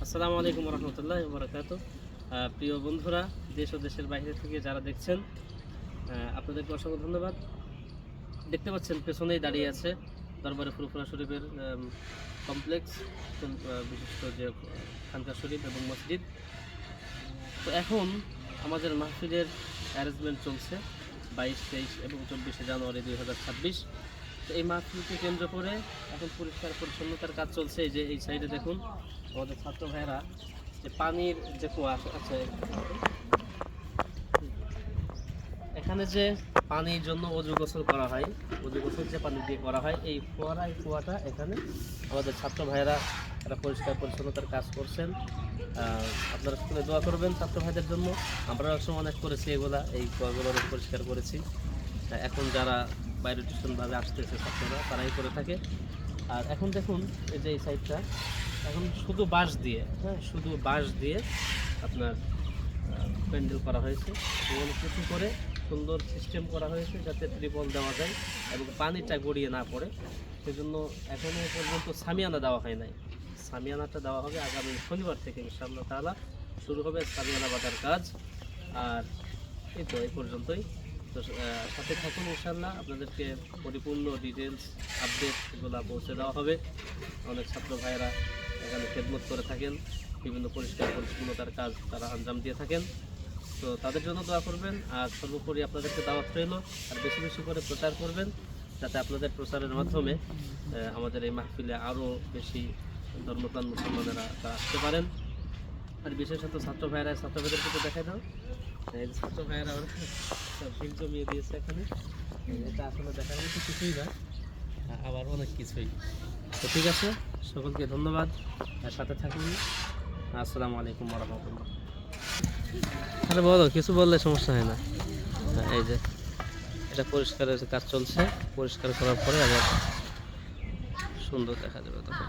আসসালামু আলাইকুম রহমতুল্লাহ বরকাত। প্রিয় বন্ধুরা, দেশ ও দেশের বাইরে থেকে যারা দেখছেন, আপনাদেরকে অসংখ্য ধন্যবাদ। দেখতে পাচ্ছেন পেছনেই দাঁড়িয়ে আছে দরবারে ফুরফুরা শরীফের কমপ্লেক্স, বিশিষ্ট যে খানকা শরীফ এবং মসজিদ। তো এখন আমাদের মাহফিলের অ্যারেঞ্জমেন্ট চলছে 22, 23 এবং 24শে জানুয়ারি 2026। তো এই মাহফিলকে কেন্দ্র করে এখন পরিষ্কার পরিচ্ছন্নতার কাজ চলছে। এই যে এই সাইডে দেখুন আমাদের ছাত্র ভাইয়েরা যে পানির যে কুয়া আছে, এখানে যে পানির জন্য অজু গোসল করা হয়, অজু গোসল যে পানি দিয়ে করা হয়, এই কুয়াটা এখানে আমাদের ছাত্র ভাইয়েরা তারা পরিষ্কার পরিচ্ছন্নতার কাজ করছেন। আপনারা স্কুলে দোয়া করবেন ছাত্র ভাইদের জন্য। আমরা একসময় অনেক করেছি এগুলা, এই কুয়াগুলো পরিষ্কার করেছি। এখন যারা বাইরে টিউশনভাবে আসতেছে ছাত্ররা তারাই করে থাকে। আর এখন দেখুন এই যে এই সাইডটা এখন শুধু বাঁশ দিয়ে, শুধু বাঁশ দিয়ে আপনার প্যান্ডেল করা হয়েছে এবং কিছু করে সুন্দর সিস্টেম করা হয়েছে যাতে ত্রিপল দেওয়া যায় এবং পানিটা গড়িয়ে না পড়ে। সেজন্য এখনও পর্যন্ত সামিয়ানা দেওয়া হয় নাই। সামিয়ানাটা দেওয়া হবে আগামী শনিবার থেকে ইনশাআল্লাহ তাআলা শুরু হবে সামিয়ানা বাঁধার কাজ। আর এই তো এই পর্যন্তই। তো সাথে থাকুন, ইনশাআল্লাহ আপনাদেরকে পরিপূর্ণ ডিটেলস আপডেট এগুলো পৌঁছে দেওয়া হবে। অনেক ছাত্র ভাইয়েরা এখানে খেদমত করে থাকেন, বিভিন্ন পরিষ্কার পরিচ্ছন্নতার কাজ তারা আঞ্জাম দিয়ে থাকেন। তো তাদের জন্য দোয়া করবেন। আর সর্বোপরি আপনাদেরকে দাওয়াত রইল, আর বেশি বেশি করে প্রচার করবেন যাতে আপনাদের প্রচারের মাধ্যমে আমাদের এই মাহফিলে আরও বেশি ধর্মপ্রাণ মুসলমানেরা আসতে পারেন। আর বিশেষত ছাত্র ভাইয়েদের কিন্তু দেখা দাও, এই ছাত্র ভাইয়েরা ভিড় জমিয়ে দিয়েছে এখানে। এটা আসলে দেখার মতো কিছুই না, আবার অনেক কিছুই। তো ঠিক আছে, সকলকে ধন্যবাদ, সাথে থাকুন। আসসালামু আলাইকুম রহমতুল্লাহ। আরে বলো, কিছু বললে সমস্যা হয় না। এই যে এটা পরিষ্কারের কাজ চলছে, পরিষ্কার করার পরে আবার সুন্দর দেখা যাবে তখন।